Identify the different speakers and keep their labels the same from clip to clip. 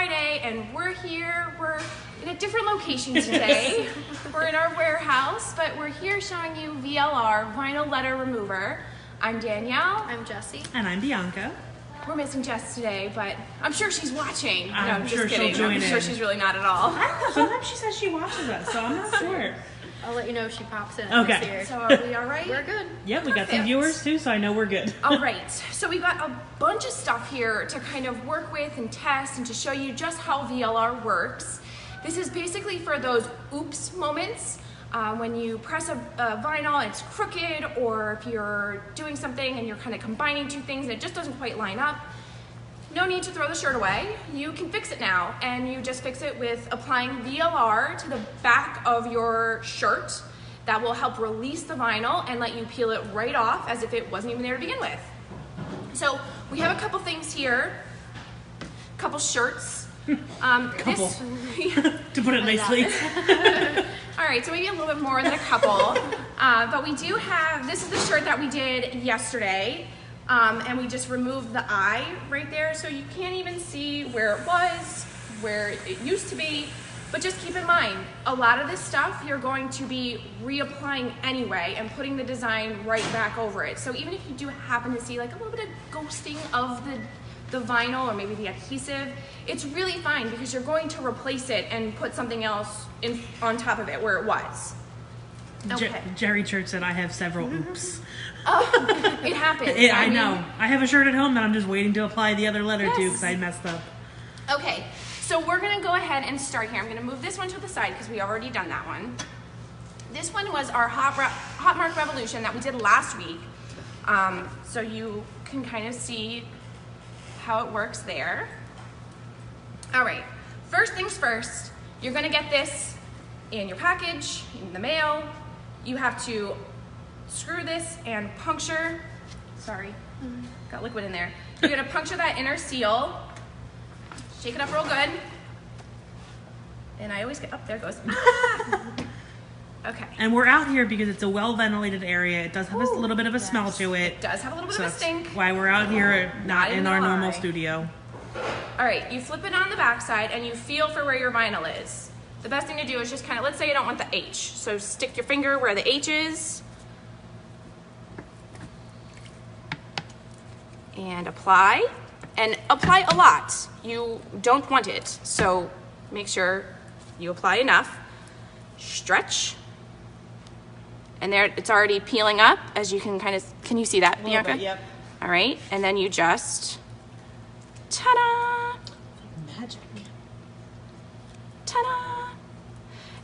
Speaker 1: Friday, and we're here. We're in a different location today. We're in our warehouse, but we're here showing you VLR, vinyl letter remover. I'm Danielle.
Speaker 2: I'm Jessie.
Speaker 3: And I'm Bianca.
Speaker 1: We're missing Jess today, but I'm sure she's watching.
Speaker 3: I'm sure
Speaker 1: just kidding.
Speaker 3: she'll join
Speaker 1: I'm sure
Speaker 3: in.
Speaker 1: she's really not at all.
Speaker 3: I don't know. Sometimes she says she watches us, so I'm not sure.
Speaker 2: I'll let you know if she pops in.
Speaker 3: Okay.
Speaker 1: So are we all right?
Speaker 2: We're good.
Speaker 3: Yep, we got some
Speaker 1: Perfect.
Speaker 3: viewers too, so I know we're good.
Speaker 1: All right, so we've got a bunch of stuff here to kind of work with and test and to show you just how VLR works. This is basically for those oops moments when you press a vinyl and it's crooked, or if you're doing something and you're kind of combining two things and it just doesn't quite line up. No need to throw the shirt away. You can fix it now, and you just fix it with applying VLR to the back of your shirt. That will help release the vinyl and let you peel it right off as if it wasn't even there to begin with. So we have a couple things here, a couple shirts.
Speaker 3: Couple. To put it nicely.
Speaker 1: All right, so maybe a little bit more than a couple, but we do have, this is the shirt that we did yesterday. And we just removed the eye right there, so you can't even see where it was, where it used to be. But just keep in mind, a lot of this stuff you're going to be reapplying anyway and putting the design right back over it. So even if you do happen to see like a little bit of ghosting of the vinyl or maybe the adhesive, it's really fine because you're going to replace it and put something else on top of it where it was. Okay.
Speaker 3: Jerry Church said I have several oops.
Speaker 1: Oh, it happens.
Speaker 3: I know. I have a shirt at home that I'm just waiting to apply the other letter to because I messed up.
Speaker 1: Okay, so we're gonna go ahead and start here. I'm gonna move this one to the side because we already done that one. This one was our Hot Mark Revolution that we did last week. So you can kind of see how it works there. All right, first things first, you're gonna get this in your package, in the mail. You have to screw this and puncture, sorry, got liquid in there. You're gonna puncture that inner seal, shake it up real good. And I always get, there it goes. Okay.
Speaker 3: And we're out here because it's a well-ventilated area. It does have a little bit of a smell to it.
Speaker 1: It does have a little bit of a
Speaker 3: That's
Speaker 1: stink.
Speaker 3: why we're out here, not in our normal
Speaker 1: eye.
Speaker 3: studio.
Speaker 1: All right, you flip it on the backside and you feel for where your vinyl is. The best thing to do is just kind of, let's say you don't want the H. So stick your finger where the H is. And apply. And apply a lot. You don't want it. So make sure you apply enough. Stretch. And there, it's already peeling up, as you can kind of, can you see that, Bianca?
Speaker 3: Yep.
Speaker 1: All right, and then you just, ta-da!
Speaker 3: Magic.
Speaker 1: Ta-da!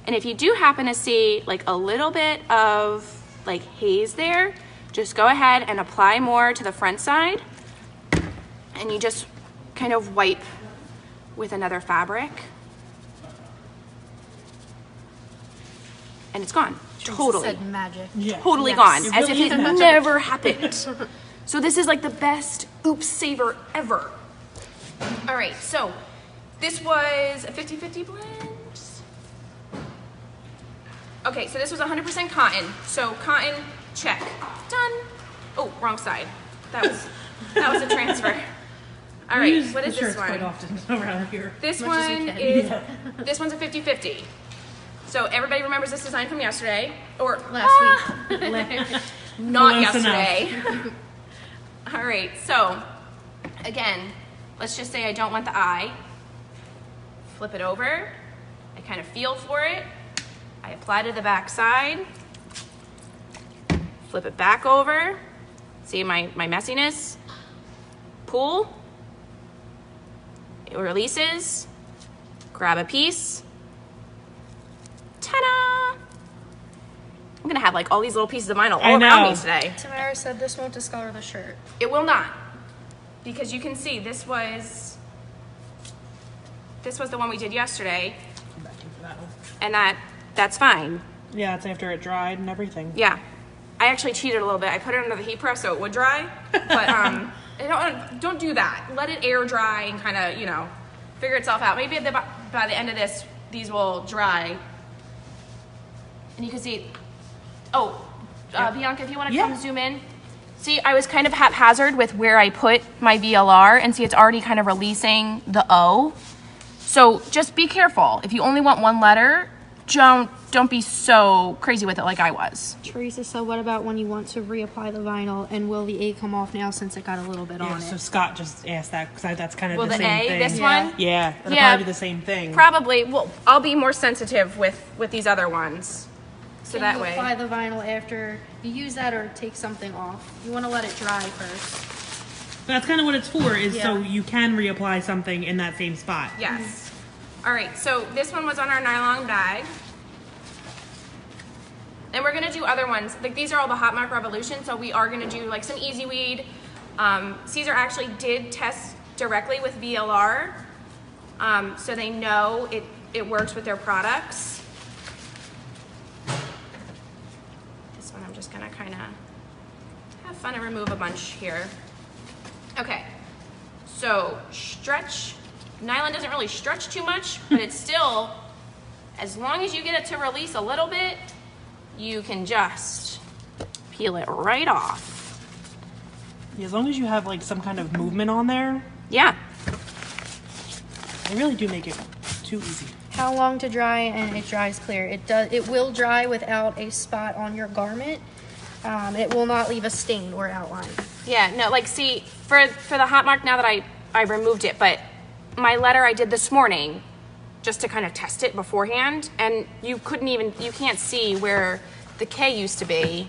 Speaker 1: And if you do happen to see like a little bit of like haze there, just go ahead and apply more to the front side, and you just kind of wipe with another fabric, and it's gone. Totally.
Speaker 2: Said magic.
Speaker 3: Yeah.
Speaker 1: Totally
Speaker 2: Yes.
Speaker 1: gone,
Speaker 3: It
Speaker 1: as
Speaker 3: really
Speaker 1: if
Speaker 3: is
Speaker 1: it
Speaker 3: magic.
Speaker 1: never happened. So this is like the best oops saver ever. All right, so this was a 50-50 blend. Okay, so this was 100% cotton. So cotton, check, done. Oh, wrong side. That was a transfer. All
Speaker 3: We
Speaker 1: right,
Speaker 3: use
Speaker 1: what
Speaker 3: the
Speaker 1: is this
Speaker 3: shirts quite
Speaker 1: one?
Speaker 3: often around here.
Speaker 1: This
Speaker 2: Much as we
Speaker 1: one
Speaker 2: can.
Speaker 1: is, this one's a 50-50. So everybody remembers this design from yesterday, or
Speaker 2: Last week.
Speaker 1: not
Speaker 3: Close
Speaker 1: yesterday. All right, so again, let's just say I don't want the eye. Flip it over. I kind of feel for it. I apply to the back side. Flip it back over. See my messiness? Pull. It releases. Grab a piece. Ta-da! I'm gonna have like all these little pieces of vinyl all around
Speaker 3: know.
Speaker 1: me today.
Speaker 2: Tamara said this won't discolor the shirt.
Speaker 1: It will not, because you can see this was the one we did yesterday, and that's fine.
Speaker 3: Yeah, it's after it dried and everything.
Speaker 1: Yeah, I actually cheated a little bit. I put it under the heat press so it would dry, but don't do that. Let it air dry and kind of figure itself out. Maybe by the end of this, these will dry, and you can see. Oh, Bianca, if you want to come zoom in. See, I was kind of haphazard with where I put my VLR, and see it's already kind of releasing the O. So just be careful. If you only want one letter, don't be so crazy with it like I was.
Speaker 2: Teresa said, what about when you want to reapply the vinyl, and will the A come off now since it got a little bit on
Speaker 3: So
Speaker 2: it?
Speaker 3: Scott just asked that because that's kind of
Speaker 1: Will
Speaker 3: the
Speaker 1: the
Speaker 3: same
Speaker 1: A,
Speaker 3: thing.
Speaker 1: this
Speaker 2: Yeah.
Speaker 1: one?
Speaker 3: Yeah, it'll
Speaker 1: Yeah.
Speaker 3: probably be the same thing.
Speaker 1: Probably. Well, I'll be more sensitive with these other ones. So
Speaker 2: Can
Speaker 1: that
Speaker 2: you
Speaker 1: way.
Speaker 2: apply the vinyl after you use that, or take something off? You want to let it dry first.
Speaker 3: But that's kind of what it's for, is so
Speaker 2: Yeah.
Speaker 3: you can reapply something in that same spot.
Speaker 1: Yes. All right, so this one was on our nylon bag. And we're gonna do other ones. Like these are all the Hot Mark Revolution, so we are gonna do like some Easy Weed. Caesar actually did test directly with VLR, so they know it works with their products. This one I'm just gonna kind of have fun and remove a bunch here. Okay, so stretch. Nylon doesn't really stretch too much, but it's still, as long as you get it to release a little bit, you can just peel it right off.
Speaker 3: Yeah, as long as you have like some kind of movement on there,
Speaker 1: Yeah.
Speaker 3: they really do make it too easy.
Speaker 2: How long to dry, and it dries clear. It will dry without a spot on your garment. It will not leave a stain or outline.
Speaker 1: Yeah, no, like see, for the Hot Mark, now that I removed it, but my letter I did this morning, just to kind of test it beforehand, and you can't see where the K used to be.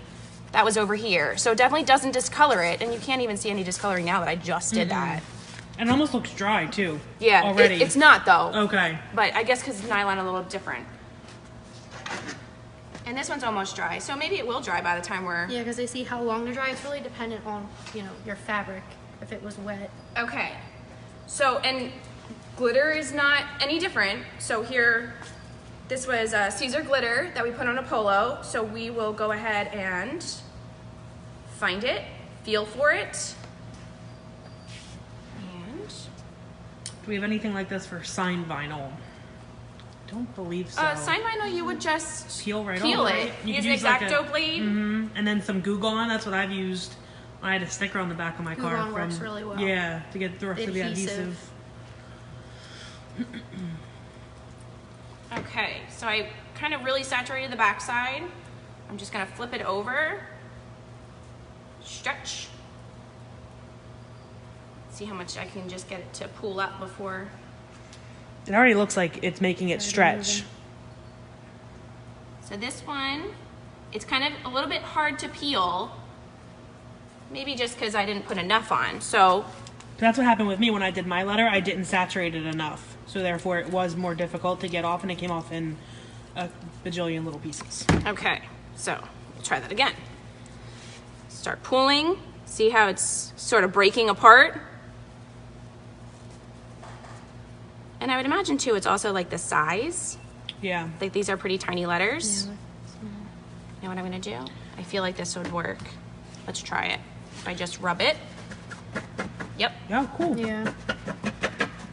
Speaker 1: That was over here. So it definitely doesn't discolor it, and you can't even see any discoloring now that I just did that.
Speaker 3: And it almost looks dry too.
Speaker 1: Yeah,
Speaker 3: already.
Speaker 1: it's not though.
Speaker 3: Okay.
Speaker 1: But I guess because nylon a little different. And this one's almost dry, so maybe it will dry by the time we're...
Speaker 2: Yeah, because they see how long to dry. It's really dependent on, your fabric, if it was wet.
Speaker 1: Okay. So, and glitter is not any different. So here, this was Caesar glitter that we put on a polo. So we will go ahead and find it, feel for it. And
Speaker 3: Do we have anything like this for signed vinyl? Don't believe so.
Speaker 1: sign vinyl, you would just
Speaker 3: Peel right
Speaker 1: peel
Speaker 3: off,
Speaker 1: it.
Speaker 3: right? You
Speaker 1: Use
Speaker 3: could
Speaker 1: an
Speaker 3: use like
Speaker 1: X-Acto blade.
Speaker 3: And then some Goo Gone. That's what I've used. I had a sticker on the back of my
Speaker 2: Goo
Speaker 3: car.
Speaker 2: Gone works really well.
Speaker 3: Yeah, to get the rest of the
Speaker 2: Adhesive.
Speaker 3: adhesive.
Speaker 1: Okay, so I kind of really saturated the backside. I'm just gonna flip it over. Stretch. See how much I can just get it to pull up before.
Speaker 3: It already looks like it's making it stretch.
Speaker 1: So this one, it's kind of a little bit hard to peel. Maybe just because I didn't put enough on. So
Speaker 3: That's what happened with me when I did my letter. I didn't saturate it enough. So therefore it was more difficult to get off, and it came off in a bajillion little pieces.
Speaker 1: okay, so we'll try that again. Start pulling. See how it's sort of breaking apart. And I would imagine too, it's also like the size.
Speaker 3: Yeah.
Speaker 1: Like these are pretty tiny letters. You know what I'm gonna do? I feel like this would work. Let's try it. If I just rub it. Yep.
Speaker 3: Yeah, cool.
Speaker 2: Yeah.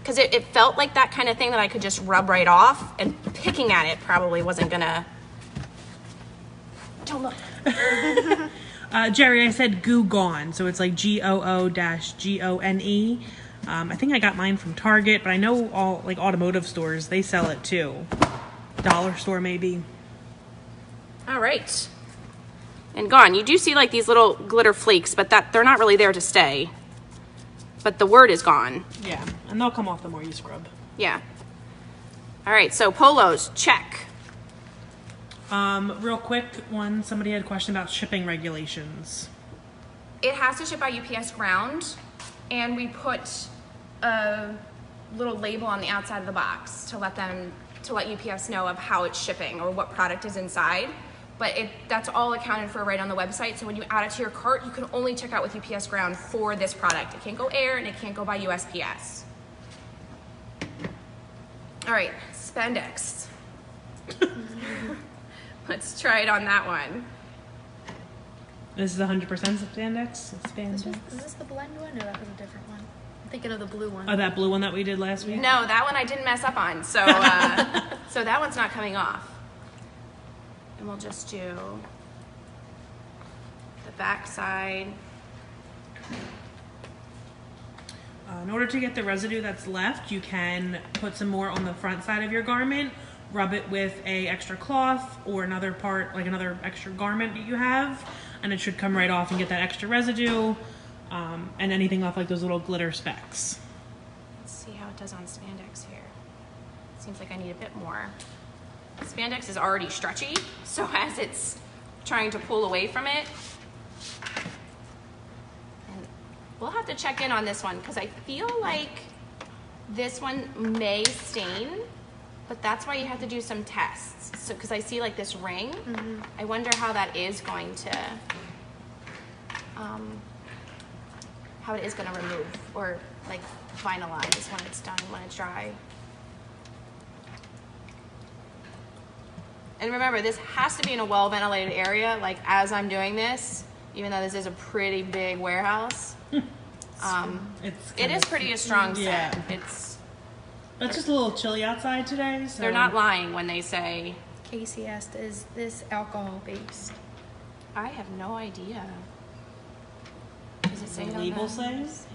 Speaker 1: Because it felt like that kind of thing that I could just rub right off, and picking at it probably wasn't gonna. Don't look.
Speaker 3: Jerry, I said Goo Gone, so it's like GOO-GONE. I think I got mine from Target, but I know all like automotive stores, they sell it too. Dollar store maybe.
Speaker 1: All right. And gone. You do see like these little glitter flakes, but they're not really there to stay. But the word is gone.
Speaker 3: Yeah, and they'll come off the more you scrub.
Speaker 1: Yeah. All right, so polos, check.
Speaker 3: Real quick one, somebody had a question about shipping regulations.
Speaker 1: It has to ship by UPS ground, and we put a little label on the outside of the box to let UPS know of how it's shipping or what product is inside. But that's all accounted for right on the website. So when you add it to your cart, you can only check out with UPS ground for this product. It can't go air and it can't go by USPS. All right, Spandex. Let's try it on that one.
Speaker 3: This is 100% Spandex?
Speaker 2: Is
Speaker 3: Spandex.
Speaker 2: this the blend one, or that was a different one? I'm thinking of the blue one.
Speaker 3: Oh, that blue one that we did last week?
Speaker 1: No, that one I didn't mess up on. So, so that one's not coming off. And we'll just do the back side.
Speaker 3: In order to get the residue that's left, you can put some more on the front side of your garment, rub it with a extra cloth or another part, like another extra garment that you have, and it should come right off and get that extra residue, and anything left like those little glitter specks.
Speaker 1: Let's see how it does on spandex here. Seems like I need a bit more. Spandex is already stretchy, so as it's trying to pull away from it, and we'll have to check in on this one because I feel like this one may stain, but that's why you have to do some tests. So, because I see like this ring, I wonder how that is going to, how it is going to remove or like finalize when it's done, when it's dry. And remember, this has to be in a well-ventilated area, like as I'm doing this, even though this is a pretty big warehouse. It is pretty a strong scent. It's
Speaker 3: just a little chilly outside today. So
Speaker 1: they're not lying when they say.
Speaker 2: Casey asked, is this alcohol based?
Speaker 1: I have no idea. Does it say
Speaker 3: the
Speaker 1: it on
Speaker 3: label
Speaker 1: the
Speaker 3: says?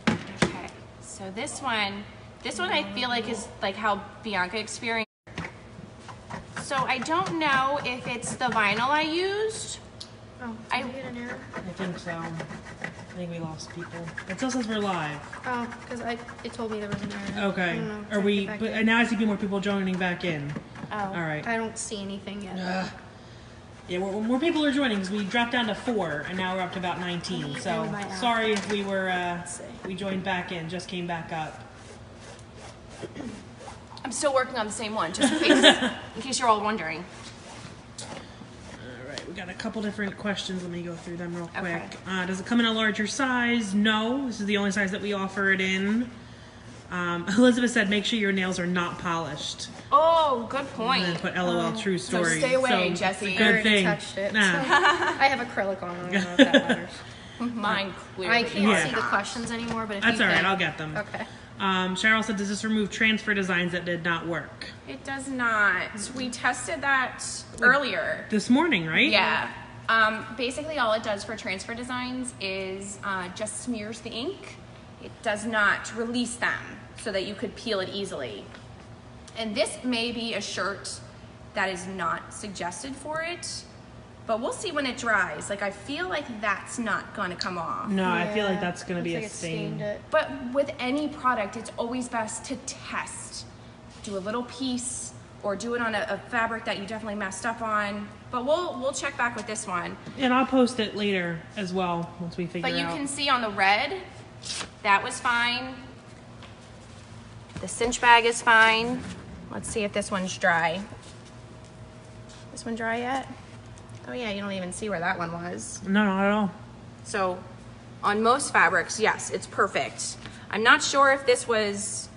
Speaker 1: Okay, so this one I feel like is like how Bianca experienced. So I don't know if it's the vinyl I used.
Speaker 2: Oh, did we get an error?
Speaker 3: I think so. I think we lost people. It still says we're live.
Speaker 2: Oh, because it told me there was an error.
Speaker 3: Okay.
Speaker 2: I don't know,
Speaker 3: Are
Speaker 2: check
Speaker 3: we?
Speaker 2: it back
Speaker 3: But
Speaker 2: in.
Speaker 3: now I see more people joining back in.
Speaker 1: Oh.
Speaker 3: All right.
Speaker 2: I don't see anything yet.
Speaker 3: Yeah, more people are joining because we dropped down to 4 and now we're up to about 19. So
Speaker 2: my app.
Speaker 3: sorry if we were
Speaker 2: see.
Speaker 3: we joined back in, just came back up.
Speaker 1: I'm still working on the same one, just in case you're all wondering.
Speaker 3: All right, we got a couple different questions. Let me go through them real quick.
Speaker 1: Okay.
Speaker 3: Does it come in a larger size? No, this is the only size that we offer it in. Elizabeth said, make sure your nails are not polished.
Speaker 1: Oh, good point.
Speaker 3: And then put LOL true
Speaker 1: So
Speaker 3: story.
Speaker 1: stay away,
Speaker 3: So,
Speaker 1: Jessie.
Speaker 3: Good
Speaker 2: already
Speaker 3: thing.
Speaker 2: touched it.
Speaker 3: Nah.
Speaker 2: I have acrylic on. I don't know if that matters.
Speaker 1: Mine clearly.
Speaker 2: I can't
Speaker 3: Yeah.
Speaker 2: see the questions anymore, but if
Speaker 3: That's
Speaker 2: you
Speaker 3: all right.
Speaker 2: can-
Speaker 3: I'll get them.
Speaker 2: Okay.
Speaker 3: Cheryl said, does this remove transfer designs that did not work?
Speaker 1: It does not. We tested that earlier.
Speaker 3: This morning, right?
Speaker 1: Yeah. Basically, all it does for transfer designs is just smears the ink. It does not release them so that you could peel it easily. And this may be a shirt that is not suggested for it, but we'll see when it dries. Like, I feel like that's not going to come off.
Speaker 3: No, I feel like
Speaker 2: Yeah.
Speaker 3: that's going to be
Speaker 2: Looks
Speaker 3: a
Speaker 2: like it
Speaker 3: stain.
Speaker 2: stained it.
Speaker 1: But with any product, it's always best to test. Do a little piece or do it on a fabric that you definitely messed up on. But we'll check back with this one.
Speaker 3: And I'll post it later as well once we figure
Speaker 1: But you
Speaker 3: out.
Speaker 1: can see on the red, that was fine. The cinch bag is fine. Let's see if this one's dry. This one dry yet? Oh yeah, you don't even see where that one was.
Speaker 3: No, not at all.
Speaker 1: So on most fabrics, yes, it's perfect. I'm not sure if this was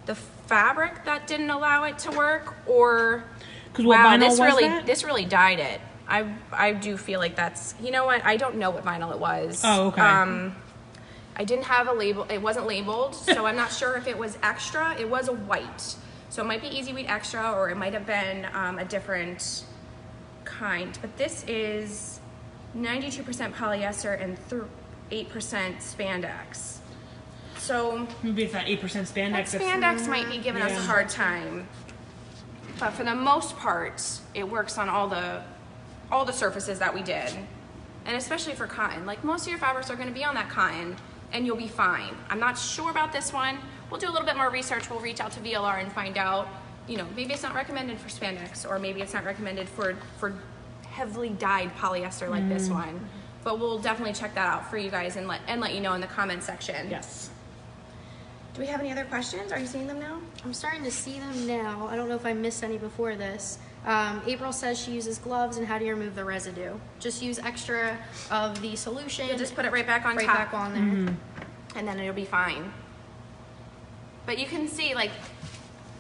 Speaker 1: the fabric that didn't allow it to work or
Speaker 3: 'Cause what
Speaker 1: wow,
Speaker 3: vinyl
Speaker 1: this
Speaker 3: was
Speaker 1: really
Speaker 3: that?
Speaker 1: this really dyed it. I do feel like that's, you know what? I don't know what vinyl it was.
Speaker 3: Oh, okay.
Speaker 1: I didn't have a label. It wasn't labeled, so I'm not sure if it was extra. It was a white, so it might be Easy Wheat Extra, or it might have been a different kind. But this is 92% polyester and 8% spandex. So
Speaker 3: Maybe it's that 8% spandex.
Speaker 1: that spandex might be giving us a
Speaker 3: Yeah.
Speaker 1: hard time. But for the most part, it works on all the surfaces that we did. And especially for cotton. Like, most of your fabrics are going to be on that cotton, and you'll be fine. I'm not sure about this one. We'll do a little bit more research. We'll reach out to VLR and find out, you know, maybe it's not recommended for spandex, or maybe it's not recommended for heavily dyed polyester like this one. But we'll definitely check that out for you guys and let you know in the comment section.
Speaker 3: Yes.
Speaker 1: Do we have any other questions? Are you seeing them now?
Speaker 2: I'm starting to see them now. I don't know if I missed any before this. April says she uses gloves, and how do you remove the residue? Just use extra of the solution.
Speaker 1: You'll just put it right back on
Speaker 2: right
Speaker 1: top.
Speaker 2: back on there.
Speaker 1: And then it'll be fine. But you can see, like,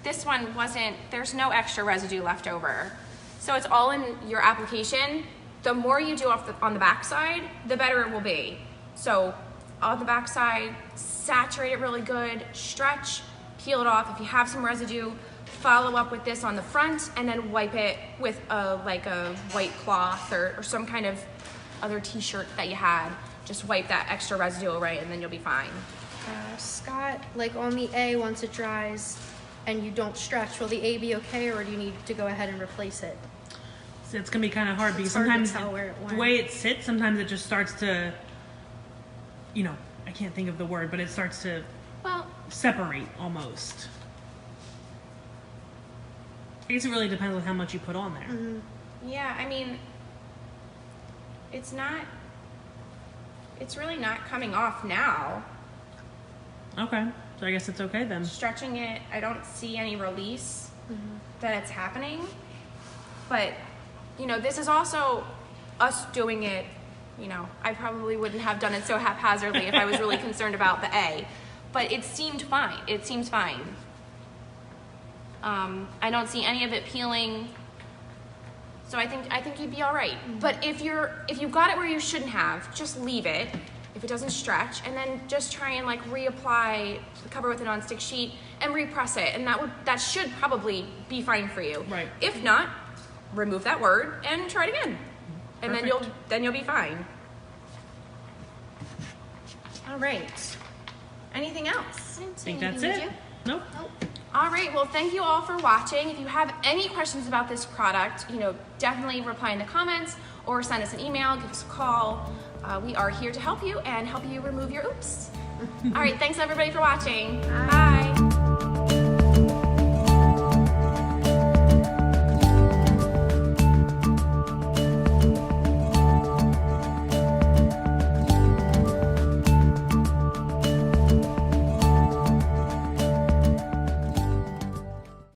Speaker 1: this one there's no extra residue left over. So it's all in your application. The more you do on the back side, the better it will be. So on the back side, saturate it really good, stretch, peel it off. If you have some residue, follow up with this on the front, and then wipe it with a white cloth or some kind of other t-shirt that you had. Just wipe that extra residue away, and then you'll be fine.
Speaker 2: Scott, like on the A, once it dries and you don't stretch, will the A be okay, or do you need to go ahead and replace it?
Speaker 3: So it's gonna be kind of hard because
Speaker 2: hard to
Speaker 3: sometimes
Speaker 2: tell where it
Speaker 3: the
Speaker 2: went.
Speaker 3: way it sits, sometimes it just starts to, you know, I can't think of the word, but it starts to
Speaker 1: Well,
Speaker 3: separate almost. I guess it really depends on how much you put on there.
Speaker 2: Mm-hmm.
Speaker 1: yeah, I mean, it's really not coming off now.
Speaker 3: Okay, so I guess it's okay then.
Speaker 1: Stretching it, I don't see any release that it's happening. But, you know, this is also us doing it, you know, I probably wouldn't have done it so haphazardly if I was really concerned about the A. But it seemed fine. It seems fine. I don't see any of it peeling. So I think you'd be all right. But if you've got it where you shouldn't have, just leave it if it doesn't stretch, and then just try and like reapply the cover with a nonstick sheet and repress it, and that should probably be fine for you.
Speaker 3: Right.
Speaker 1: If not, remove that word and try it again, and
Speaker 3: Perfect.
Speaker 1: then you'll be fine. All right. Anything else?
Speaker 2: I didn't
Speaker 3: I
Speaker 2: say
Speaker 3: think that's
Speaker 2: anything,
Speaker 3: it.
Speaker 2: did
Speaker 3: Nope.
Speaker 2: you? Nope.
Speaker 1: All right, well, thank you all for watching. If you have any questions about this product, you know, definitely reply in the comments or send us an email, give us a call. We are here to help you and help you remove your oops. All right, thanks everybody for watching. Bye.